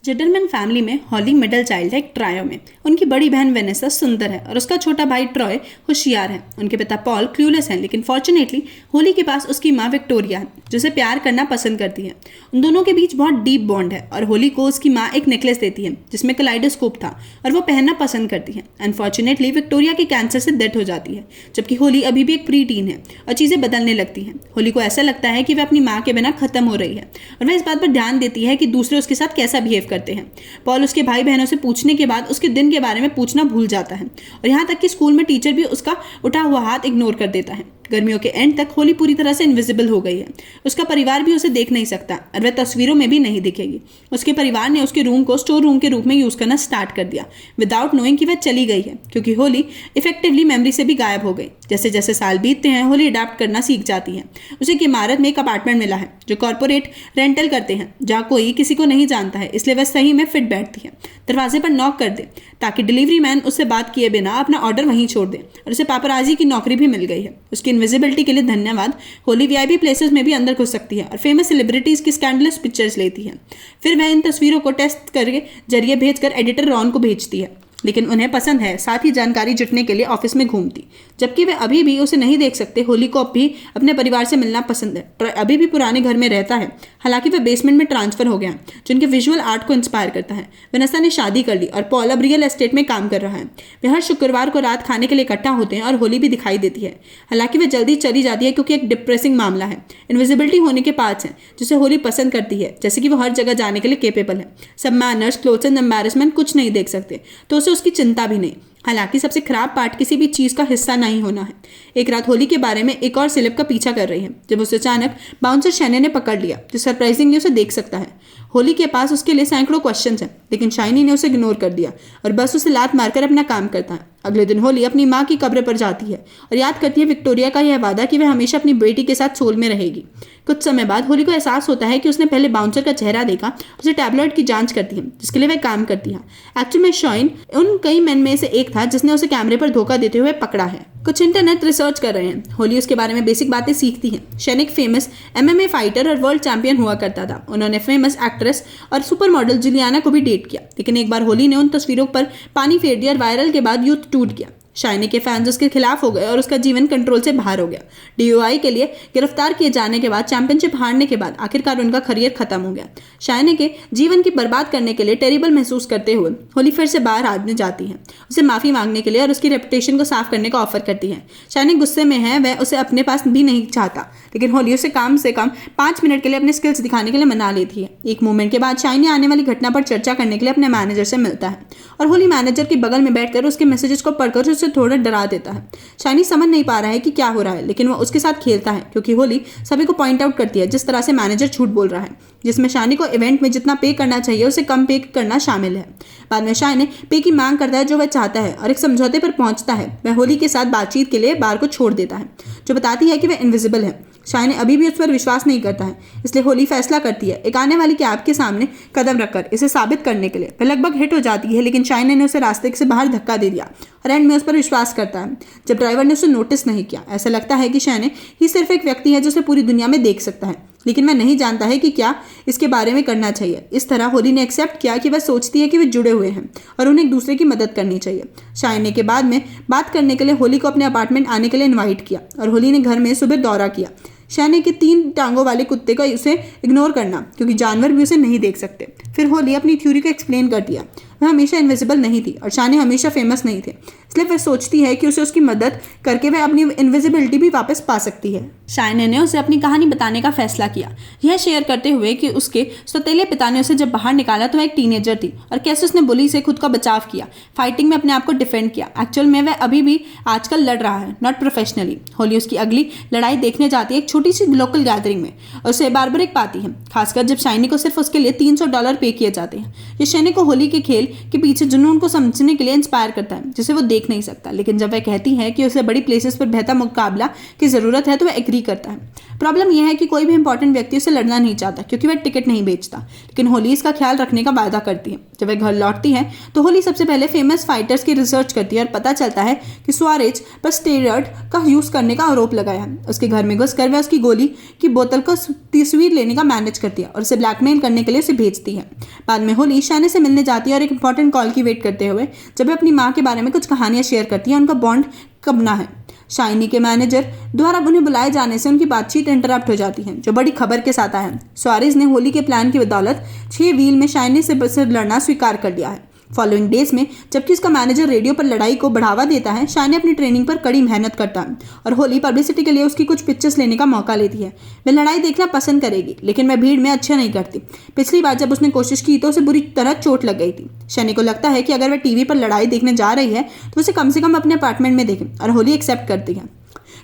जेटलमैन family में हॉली middle child है एक ट्रायो में। उनकी बड़ी बहन वेनेसा सुंदर है और उसका छोटा भाई ट्रॉय होशियार है। उनके पिता पॉल क्लूलेस हैं, लेकिन फॉर्चुनेटली होली के पास उसकी माँ विक्टोरिया है जिसे प्यार करना पसंद करती है। उन दोनों के बीच बहुत डीप बॉन्ड है और होली को उसकी माँ एक नेकलेस देती है जिसमें कलाइडोस्कोप था और वो पहनना पसंद करती है। अनफॉर्चुनेटली विक्टोरिया के कैंसर से डेथ हो जाती है, जबकि होली अभी भी एक प्री टीन है और चीज़ें बदलने लगती हैं। होली को ऐसा लगता है कि वह अपनी माँ के बिना खत्म हो रही है और वह इस बात पर ध्यान देती है कि दूसरे उसके साथ कैसा बिहेव करते हैं। पॉल उसके भाई बहनों से पूछने के बाद उसके दिन के बारे में पूछना भूल जाता है और यहाँ तक कि स्कूल में टीचर भी उसका उठा हुआ हाथ इग्नोर कर देता है। गर्मियों के एंड तक होली पूरी तरह से इनविजिबल हो गई है। उसका परिवार भी उसे देख नहीं सकता और वह तस्वीरों में भी नहीं दिखेगी। उसके परिवार ने उसके रूम को स्टोर रूम के रूप में यूज करना स्टार्ट कर दिया विदाउट नोइंग कि वह चली गई है, क्योंकि होली इफेक्टिवली मेमोरी से भी गायब हो गई। जैसे जैसे साल बीतते हैं होली अडाप्ट करना सीख जाती है। उसे एक इमारत में एक अपार्टमेंट मिला है जो कॉर्पोरेट रेंटल करते हैं, जहाँ कोई किसी को नहीं जानता है, इसलिए वह सही में फिट बैठती है। दरवाजे पर नॉक कर दे ताकि डिलीवरी मैन उससे बात किए बिना अपना ऑर्डर वहीं छोड़ दे, और उसे पापराजी की नौकरी भी मिल गई है। उसकी इनविजिबिलिटी के लिए धन्यवाद होली वीआईपी प्लेसेस में भी अंदर घुस सकती है और फेमस सेलिब्रिटीज की स्कैंडलस पिक्चर्स लेती है। फिर वह इन तस्वीरों को टेस्ट करके जरिए भेजकर एडिटर रॉन को भेजती है, लेकिन उन्हें पसंद है। साथ ही जानकारी जुटने के लिए ऑफिस में घूमती, जबकि वे अभी भी उसे नहीं देख सकते। होली को अब भी अपने परिवार से मिलना पसंद है, पर अभी भी पुराने घर में रहता है। हालांकि वह बेसमेंट में ट्रांसफर हो गया, जो उनके विजुअल आर्ट को इंस्पायर करता है। वेनेसा ने शादी कर ली और पॉल अब रियल एस्टेट में काम कर रहा है। वे हर शुक्रवार को रात खाने के लिए इकट्ठा होते हैं और होली भी दिखाई देती है। हालांकि वह जल्दी चली जाती है क्योंकि एक डिप्रेसिंग मामला है। इनविजिबिलिटी होने के पार्ट्स हैं जिसे होली पसंद करती है, जैसे कि वो हर जगह जाने के लिए केपेबल है। सब मैनर्स, क्लोथ्स एंड एम्बैरेसमेंट कुछ नहीं देख सकते, तो उसे उसकी चिंता भी नहीं। हालांकि सबसे खराब पार्ट किसी भी चीज का हिस्सा नहीं होना है। एक रात होली के बारे में एक और सेलेब का पीछा कर रही है, जब उसे अचानक बाउंसर शाइनी ने पकड़ लिया, जो सरप्राइजिंगली उसे देख सकता है। होली के पास उसके लिए सैकड़ों क्वेश्चंस हैं, लेकिन शाइनी ने उसे इग्नोर कर दिया और बस उसे लात मारकर अपना काम करता है। अगले दिन होली अपनी माँ की कब्र पर जाती है और याद करती है विक्टोरिया का यह वादा कि वह हमेशा अपनी बेटी के साथ सोल में रहेगी। कुछ समय बाद होली को एहसास होता है कि उसने पहले बाउंसर का चेहरा देखा। उसे टैबलेट की जांच करती है जिसके लिए वह काम करती है। एक्चुअली में शाइन उन कई मैन में से एक था जिसने उसे कैमरे पर धोखा देते हुए पकड़ा है। कुछ इंटरनेट रिसर्च कर रहे हैं। होली उसके बारे में बेसिक बातें सीखती है। शाइन एक फेमस एमएमए फाइटर और वर्ल्ड चैंपियन हुआ करता था। उन्होंने फेमस एक्ट्रेस और सुपर मॉडल जुलियाना को भी डेट किया, लेकिन एक बार होली ने उन तस्वीरों पर पानी फेर दिया और वायरल के बाद यूथ टूट गया। शाइनी के फैंस उसके खिलाफ हो गए और उसका जीवन कंट्रोल से बाहर हो गया। डीओआई के लिए गिरफ्तार किए जाने के बाद, चैंपियनशिप हारने के बाद आखिरकार उनका करियर खत्म हो गया। शाइनी के जीवन की बर्बाद करने के लिए टेरिबल महसूस करते हुए होली फिर से बाहर आने जाती है, उसे माफी मांगने के लिए और उसकी रेपुटेशन को साफ करने का ऑफर करती है। शाइनी गुस्से में है, वह उसे अपने पास भी नहीं चाहता, लेकिन होली उसे कम से कम 5 मिनट के लिए अपने स्किल्स दिखाने के लिए मना लेती है। एक मूवमेंट के बाद शाइनी आने वाली घटना पर चर्चा करने के लिए अपने मैनेजर से मिलता है और होली मैनेजर के बगल में बैठकर उसके मैसेजेस को पढ़कर उसे थोड़ा डरा देता है। शाइनी समझ नहीं पा रहा है कि क्या हो रहा है, लेकिन वह उसके साथ खेलता है क्योंकि होली सभी को पॉइंट आउट करती है जिस तरह से मैनेजर झूठ बोल रहा है, जिसमें शाइनी को इवेंट में जितना पे करना चाहिए उसे कम पे करना शामिल है। बाद में शाइनी पे की मांग करता है जो वह चाहता है और एक समझौते पर पहुंचता है। वह होली के साथ बातचीत के लिए बार को छोड़ देता है, जो बताती है कि वह इनविजिबल है। शाइनी अभी भी उस पर विश्वास नहीं करता है, इसलिए होली फैसला करती है एक आने वाली कैब के सामने कदम रखकर इसे साबित करने के लिए। वह लगभग हिट हो जाती है, लेकिन शाइनी ने उसे रास्ते से बाहर धक्का दे दिया और एंड में उस पर विश्वास करता है जब ड्राइवर ने उसे नोटिस नहीं किया। ऐसा लगता है कि शाइनी ही सिर्फ एक व्यक्ति है जो उसे पूरी दुनिया में देख सकता है, लेकिन वह नहीं जानता है कि क्या इसके बारे में करना चाहिए। इस तरह होली ने एक्सेप्ट किया कि वह सोचती है कि वे जुड़े हुए हैं और उन्हें एक दूसरे की मदद करनी चाहिए। शाइनी के बाद में बात करने के लिए होली को अपने अपार्टमेंट आने के लिए इन्वाइट किया और होली ने घर में सुबह दौरा किया। शाइनी के 3 टांगों वाले कुत्ते का उसे इग्नोर करना, क्योंकि जानवर भी उसे नहीं देख सकते। फिर होली अपनी थ्योरी को एक्सप्लेन कर दिया। वह हमेशा इनविजिबल नहीं थी और शाइनी हमेशा फेमस नहीं थे, इसलिए वह सोचती है कि उसे उसकी मदद करके वह अपनी इनविजिबिलिटी भी वापस पा सकती है। शाइनी ने उसे अपनी कहानी बताने का फैसला किया, यह शेयर करते हुए कि उसके सौतेले पिता ने उसे जब बाहर निकाला तो वह एक टीनेजर थी और कैसे उसने बुली से खुद का बचाव किया, फाइटिंग में अपने आप को डिफेंड किया। एक्चुअल में वह अभी भी आजकल लड़ रहा है, नॉट प्रोफेशनली। होली उसकी अगली लड़ाई देखने जाती है एक छोटी सी लोकल गैदरिंग में और उसे बार्बरिक पाती है, खासकर जब शाइनी को सिर्फ उसके लिए $300 पे किए जाते हैं। ये शाइनी को होली के खेल के पीछे जुनून को समझने के लिए इंस्पायर करता है, जिसे वो देख नहीं सकता। लेकिन जब वह कहती है कि उसे बड़ी प्लेसेस पर बेहतर मुकाबला की जरूरत है तो वह एग्री करता है। प्रॉब्लम यह है कि कोई भी इंपॉर्टेंट व्यक्ति उसे लड़ना नहीं चाहता क्योंकि वह टिकट नहीं बेचता, लेकिन होली इसका ख्याल रखने का वायदा करती है। जब वह घर लौटती है तो होली सबसे पहले फेमस फाइटर्स की रिसर्च करती है और पता चलता है कि सुआरेज पर स्टेरॉयड का यूज़ करने का आरोप लगाया है। उसके घर में घुसकर वह उसकी गोली की बोतल को तस्वीर लेने का मैनेज करती है और उसे ब्लैकमेल करने के लिए उसे भेजती है। बाद में होली शाइनी से मिलने जाती है और एक इंपॉर्टेंट कॉल की वेट करते हुए जब वह अपनी माँ के बारे में कुछ कहानियाँ शेयर करती है उनका बॉन्ड कब ना है। शाइनी के मैनेजर द्वारा उन्हें बुलाए जाने से उनकी बातचीत इंटरप्ट हो जाती है, जो बड़ी खबर के साथ आया है। सुआरेज ने होली के प्लान की बदौलत 6 व्हील में शाइनी से लड़ना स्वीकार कर लिया है। फॉलोइंग डेज में जबकि उसका मैनेजर रेडियो पर लड़ाई को बढ़ावा देता है, शाइनी अपनी ट्रेनिंग पर कड़ी मेहनत करता है और होली पब्लिसिटी के लिए उसकी कुछ पिक्चर्स लेने का मौका लेती है। वह लड़ाई देखना पसंद करेगी, लेकिन वह भीड़ में अच्छा नहीं करती। पिछली बार जब उसने कोशिश की तो उसे बुरी तरह चोट लग गई थी। शाइनी को लगता है कि अगर वह टीवी पर लड़ाई देखने जा रही है तो उसे कम से कम अपने अपार्टमेंट में देखे, और होली एक्सेप्ट करती है।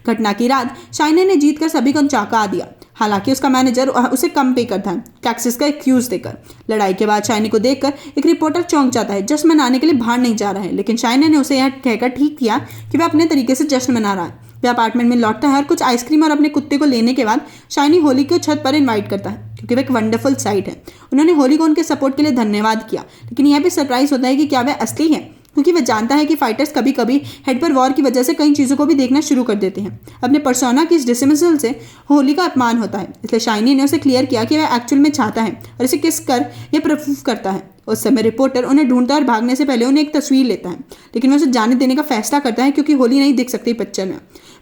घटना की रात शाइनी ने जीत कर सभी को चौंका दिया। हालांकि उसका मैनेजर उसे कम पे करता है टैक्सेस का एक्यूज देकर। लड़ाई के बाद शाइनी को देखकर एक रिपोर्टर चौंक जाता है। जश्न मनाने के लिए बाहर नहीं जा रहा है, लेकिन शाइनी ने उसे यह कहकर ठीक किया कि वह अपने तरीके से जश्न मना रहा है। वह अपार्टमेंट में लौटता है और कुछ आइसक्रीम और अपने कुत्ते को लेने के बाद शाइनी होली को छत पर इन्वाइट करता है क्योंकि वह एक वंडरफुल साइट है। उन्होंने होली को उनके सपोर्ट के लिए धन्यवाद किया, लेकिन यह भी सरप्राइज होता है कि क्या वह असली है, क्योंकि वह जानता है कि फाइटर्स कभी कभी हेड पर वॉर की वजह से कई चीज़ों को भी देखना शुरू कर देते हैं। अपने पर्सोना की इस डिसमिसल से होली का अपमान होता है, इसलिए शाइनी ने उसे क्लियर किया कि वह एक्चुअल में चाहता है और इसे किस कर यह प्रूफ करता है। उस समय रिपोर्टर उन्हें ढूंढता है और भागने से पहले उन्हें एक तस्वीर लेता है, लेकिन वह उसे जाने देने का फैसला करता है क्योंकि होली नहीं दिख सकती पिक्चर में।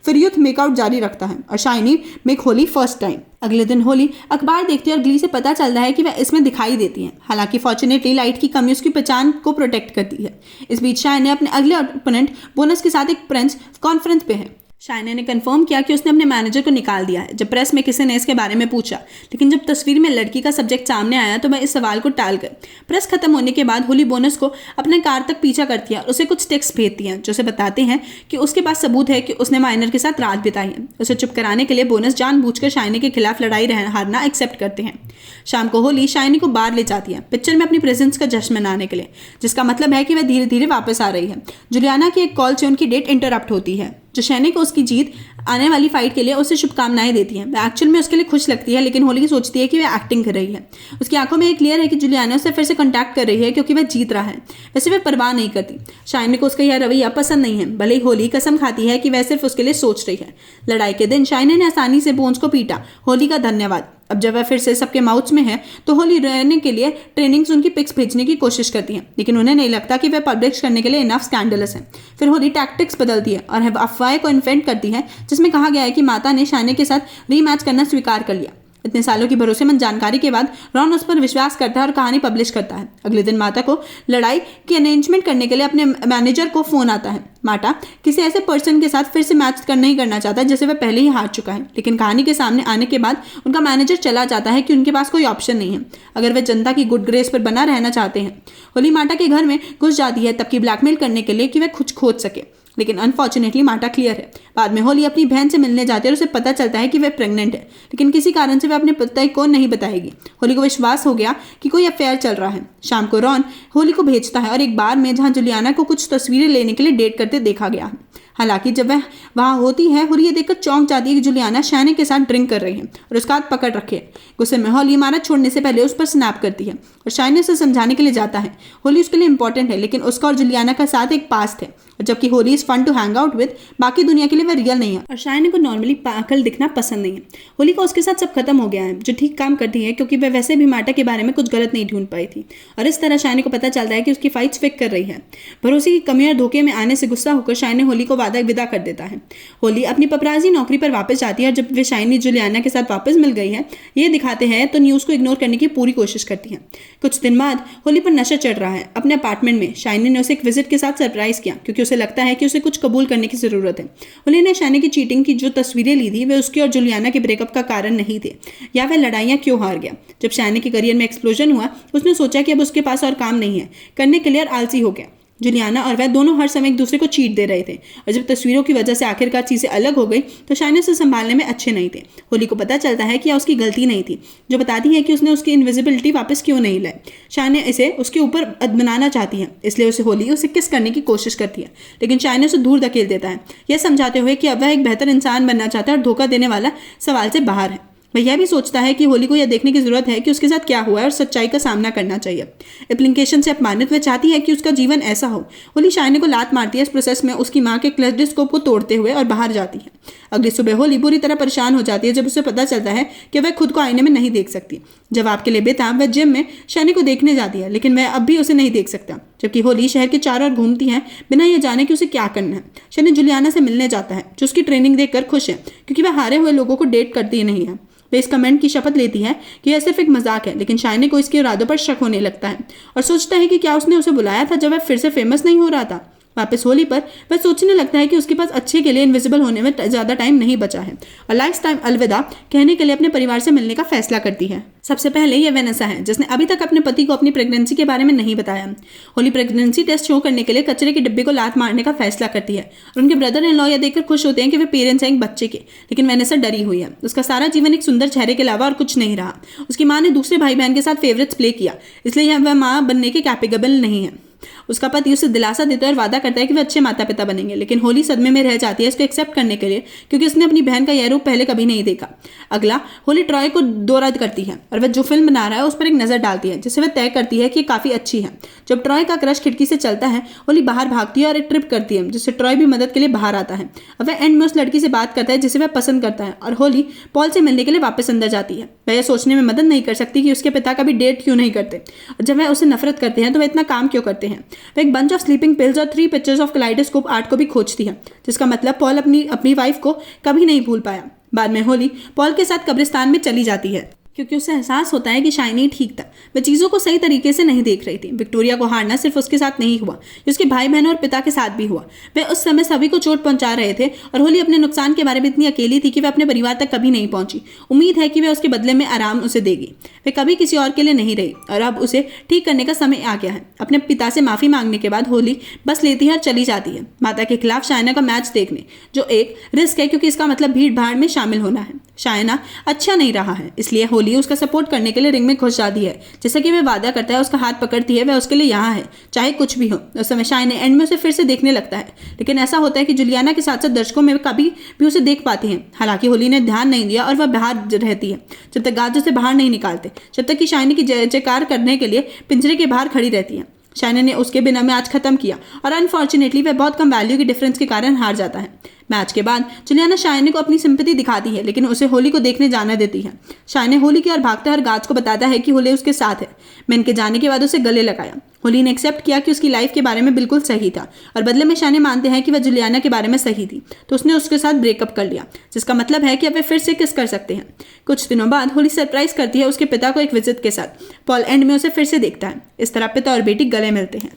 फिर यूथ मेकआउट जारी रखता है और shiny make Holi first time. अगले दिन होली अखबार देखती है और ग्ली से पता चलता है कि वह इसमें दिखाई देती है। हालांकि फॉर्चुनेटली लाइट की कमी उसकी पहचान को प्रोटेक्ट करती है। इस बीच शाइनी अपने अगले ओपोनेंट बोनस के साथ एक प्रेस कॉन्फ्रेंस पे है। शाइनी ने कंफर्म किया कि उसने अपने मैनेजर को निकाल दिया है जब प्रेस में किसी ने इसके बारे में पूछा, लेकिन जब तस्वीर में लड़की का सब्जेक्ट सामने आया तो वह इस सवाल को टाल गई। प्रेस खत्म होने के बाद होली बोनस को अपने कार तक पीछा करती है और उसे कुछ टेक्स्ट भेजती है जो उसे बताते हैं कि उसके पास सबूत है कि उसने माइनर के साथ रात बिताई है। उसे चुप कराने के लिए बोनस जानबूझकर शाइनी के खिलाफ लड़ाई हारना एक्सेप्ट करते हैं। शाम को होली शाइनी को बाहर ले जाती है पिक्चर में अपनी प्रेजेंस का जश्न मनाने के लिए, जिसका मतलब है कि वह धीरे धीरे वापस आ रही है। जुलियाना की एक कॉल से उनकी डेट इंटरप्ट होती है, जो शाइनी को उसकी जीत आने वाली फाइट के लिए उसे शुभकामनाएं देती है। वह एक्चुअल में उसके लिए खुश लगती है, लेकिन होली सोचती है कि वह एक्टिंग कर रही है। उसकी आंखों में ये क्लियर है कि जुलियाना उसे फिर से कांटेक्ट कर रही है क्योंकि वह जीत रहा है। वैसे वह परवाह नहीं करती। शाइनी को उसका यह रवैया पसंद नहीं है, भले ही होली कसम खाती है कि वह सिर्फ उसके लिए सोच रही है। लड़ाई के दिन शाइनी ने आसानी से बोन्स को पीटा। होली का धन्यवाद। अब जब वह फिर से सबके माउथ्स में है तो होली रहने के लिए ट्रेनिंग्स उनकी पिक्स भेजने की कोशिश करती है, लेकिन उन्हें नहीं लगता कि वह पब्लिश करने के लिए इनफ स्कैंडलस है। फिर होली टैक्टिक्स बदलती है और अफवाह को इन्वेंट करती है जिसमें कहा गया है कि माता ने शाइनी के साथ रीमैच करना स्वीकार कर लिया। इतने सालों की भरोसेमंद जानकारी के बाद रॉन उस पर विश्वास करता है और कहानी पब्लिश करता है। अगले दिन माता को लड़ाई की अरेंजमेंट करने के लिए अपने मैनेजर को फोन आता है। माता किसी ऐसे पर्सन के साथ फिर से मैच नहीं करना चाहता जैसे वह पहले ही हार चुका है, लेकिन कहानी के सामने आने के बाद उनका मैनेजर चला जाता है कि उनके पास कोई ऑप्शन नहीं है अगर वे जनता की गुड ग्रेस पर बना रहना चाहते हैं। होली माता के घर में घुस जाती है तबकि ब्लैकमेल करने के लिए कि वह कुछ खोज सके, लेकिन अनफॉर्चुनेटली माता क्लियर है। बाद में होली अपनी बहन से मिलने जाती है और उसे पता चलता है कि वह प्रेग्नेंट है, लेकिन किसी कारण से वह अपने पति को नहीं बताएगी। होली को विश्वास हो गया कि कोई अफेयर चल रहा है। शाम को रॉन होली को भेजता है और एक बार में जहां जुलियाना को कुछ तस्वीरें लेने के लिए डेट करते देखा गया है। हालांकि जब वह वहां होती है होली ये देखकर चौंक जाती है कि जुलियाना शाइनी के साथ ड्रिंक कर रही है और उसका हाथ पकड़ रखे है। गुस्से में होली इमारत छोड़ने से पहले उस पर स्नैप करती है और शाइनी उसे समझाने के लिए जाता है। होली उसके लिए इंपॉर्टेंट है, लेकिन उसका और जुलियाना का साथ एक पास्ट है, जबकि Holi is fun to hang out with, बाकी दुनिया के लिए वह रियल नहीं है और शाइनी को नॉर्मली पागल दिखना पसंद नहीं है। होली को उसके साथ सब खत्म हो गया है, जो ठीक काम करती है क्योंकि वह वैसे भी माटा के बारे में कुछ गलत नहीं ढूंढ पाई थी और इस तरह शाइनी को पता चलता है कि उसकी फाइट्स फिक कर रही है। भरोसे की कमी और धोखे में आने से गुस्सा होकर शाइनी होली को विदा कर देता है। होली अपनी पपराजी नौकरी पर वापस जाती है और जब वे शाइनी जुलियाना के साथ वापस मिल गई है ये दिखाते हैं तो न्यूज़ को इग्नोर करने की पूरी कोशिश करती है। कुछ दिन बाद होली पर नशा चढ़ रहा है। अपने अपार्टमेंट में शाइनी ने उसे एक विजिट के साथ सरप्राइज किया क्योंकि उसे लगता है कि उसे कुछ कबूल करने की जरूरत है। होली ने शाइनी की चीटिंग की जो तस्वीरें ली थी वे उसकी और जुलियाना के ब्रेकअप का कारण नहीं थे या वह लड़ाइयाँ क्यों हार गया। जब शाइनी के करियर में एक्सप्लोजन हुआ उसने सोचा कि अब उसके पास और काम नहीं है करने के लिए और आलसी हो गया। जुलियाना और वह दोनों हर समय एक दूसरे को चीट दे रहे थे और जब तस्वीरों की वजह से आखिरकार चीज़ें अलग हो गई तो शायने उसे संभालने में अच्छे नहीं थे। होली को पता चलता है कि यह उसकी गलती नहीं थी, जो बताती है कि उसने उसकी इनविजिबिलिटी वापस क्यों नहीं लाई। शायने इसे उसके ऊपर बनाना चाहती है, इसलिए होली उसे किस करने की कोशिश करती है, लेकिन शायने उसे दूर धकेल देता है, यह समझाते हुए कि अब वह एक बेहतर इंसान बनना चाहता है और धोखा देने वाला सवाल से बाहर है। वह यह भी सोचता है कि होली को यह देखने की जरूरत है कि उसके साथ क्या हुआ है और सच्चाई का सामना करना चाहिए। एप्लीकेशन से अपमानित वह चाहती है कि उसका जीवन ऐसा हो। होली शायने को लात मारती है, इस प्रोसेस में उसकी माँ के क्लेस्ट्रोस्कोप को तोड़ते हुए और बाहर जाती है। अगली सुबह होली बुरी तरह परेशान हो जाती है जब उसे पता चलता है कि वह खुद को आईने में नहीं देख सकती। जवाब के लिए बेताब वह जिम में शायने को देखने जाती है, लेकिन वह अब भी उसे नहीं देख सकता। जबकि होली शहर के चारों ओर घूमती है बिना यह जाने कि उसे क्या करना है। शायने जुलियाना से मिलने जाता है, जो उसकी ट्रेनिंग देखकर खुश है क्योंकि वह हारे हुए लोगों को डेट करती ही नहीं है। वह इस कमेंट की शपथ लेती है कि यह सिर्फ एक मजाक है, लेकिन शायने को इसके इरादों पर शक होने लगता है और सोचता है कि क्या उसने उसे बुलाया था जब वह फिर से फेमस नहीं हो रहा था। वापस होली पर वह सोचने लगता है कि उसके पास अच्छे के लिए इनविजिबल होने में ज़्यादा टाइम नहीं बचा है और लाइफ टाइम अलविदा कहने के लिए अपने परिवार से मिलने का फैसला करती है। सबसे पहले यह वेनेसा है जिसने अभी तक अपने पति को अपनी प्रेगनेंसी के बारे में नहीं बताया। होली प्रेगनेंसी टेस्ट शो करने के लिए कचरे के डिब्बे को लात मारने का फैसला करती है और उनके ब्रदर इन लॉ यह देखकर खुश होते हैं कि वे पेरेंट्स हैं एक बच्चे के, लेकिन वेनेसा डरी हुई है। उसका सारा जीवन एक सुंदर चेहरे के अलावा और कुछ नहीं रहा। उसकी माँ ने दूसरे भाई बहन के साथ फेवरेट्स प्ले किया, इसलिए वह माँ बनने के कैपेबल नहीं है। उसका पति उसे दिलासा देता है और वादा करता है कि वे अच्छे माता पिता बनेंगे, लेकिन होली सदमे में रह जाती है इसको एक्सेप्ट करने के लिए क्योंकि उसने अपनी बहन का यह रूप पहले कभी नहीं देखा। अगला, होली ट्रॉय को दौरा करती है और वह जो फिल्म बना रहा है उस पर एक नज़र डालती है, जिससे वह तय करती है कि ये काफ़ी अच्छी है। जब ट्रॉय का क्रश खिड़की से चलता है, होली बाहर भागती है और एक ट्रिप करती है, जिससे ट्रॉय भी मदद के लिए बाहर आता है। अब वह एंड में उस लड़की से बात करता है जिसे वह पसंद करता है और होली पॉल से मिलने के लिए वापस अंदर जाती है। वह यह सोचने में मदद नहीं कर सकती कि उसके पिता कभी डेट क्यों नहीं करते और जब वह उसे नफरत करते हैं तो वह इतना काम क्यों करते हैं। वह एक बंच ऑफ स्लीपिंग पिल्स और 3 पिक्चर्स ऑफ कलाइडोस्कोप आर्ट को भी खोजती है, जिसका मतलब पॉल अपनी वाइफ को कभी नहीं भूल पाया। बाद में होली पॉल के साथ कब्रिस्तान में चली जाती है क्योंकि उसे एहसास होता है कि शाइनी ठीक था, वह चीज़ों को सही तरीके से नहीं देख रही थी। विक्टोरिया को हारना सिर्फ उसके साथ नहीं हुआ, उसके भाई बहनों और पिता के साथ भी हुआ। वे उस समय सभी को चोट पहुंचा रहे थे और होली अपने नुकसान के बारे में इतनी अकेली थी कि वह अपने परिवार तक कभी नहीं पहुंची। उम्मीद है कि वह उसके बदले में आराम उसे देगी। वे कभी किसी और के लिए नहीं रही और अब उसे ठीक करने का समय आ गया है। अपने पिता से माफ़ी मांगने के बाद होली बस लेती है और चली जाती है माता के खिलाफ शायना का मैच देखने, जो एक रिस्क है क्योंकि इसका मतलब भीड़ भाड़ में शामिल होना है। शायना अच्छा नहीं रहा है, इसलिए होली उसका सपोर्ट करने के लिए रिंग में घुस जाती है। जैसा कि वह वादा करता है, उसका हाथ पकड़ती है, वह उसके लिए यहाँ है चाहे कुछ भी हो। उस समय शायने एंड में उसे फिर से देखने लगता है, लेकिन ऐसा होता है कि जुलियाना के साथ साथ दर्शकों में कभी भी उसे देख पाती हैं। हालांकि होली ने ध्यान नहीं दिया और वह बाहर रहती है जब तक गार्ड उसे बाहर नहीं निकालते, जब तक कि शायने की जय जयकार करने के लिए पिंजरे के बाहर खड़ी रहती है। शायने ने उसके बिना मैच खत्म किया और अनफॉर्चुनेटली वह बहुत कम वैल्यू के डिफरेंस के कारण हार जाता है। मैच के बाद जुलियाना शायने को अपनी सिंपैथी दिखाती है, लेकिन उसे होली को देखने जाने देती है। शायने होली की ओर भागता है और गार्ड्स को बताता है कि होली उसके साथ है। मैन के जाने के बाद उसे गले लगाया। होली ने एक्सेप्ट किया कि उसकी लाइफ के बारे में बिल्कुल सही था और बदले में शायने मानते हैं कि वह जुलियाना के बारे में सही थी, तो उसने उसके साथ ब्रेकअप कर लिया, जिसका मतलब है कि अब वे फिर से किस कर सकते हैं। कुछ दिनों बाद होली सरप्राइज करती है उसके पिता को एक विजिट के साथ। पॉल एंड में उसे फिर से देखता है। इस तरह पिता और बेटी गले मिलते हैं।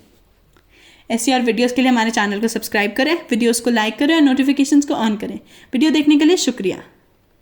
ऐसी और वीडियोस के लिए हमारे चैनल को सब्सक्राइब करें, वीडियोस को लाइक करें और नोटिफिकेशंस को ऑन करें। वीडियो देखने के लिए शुक्रिया।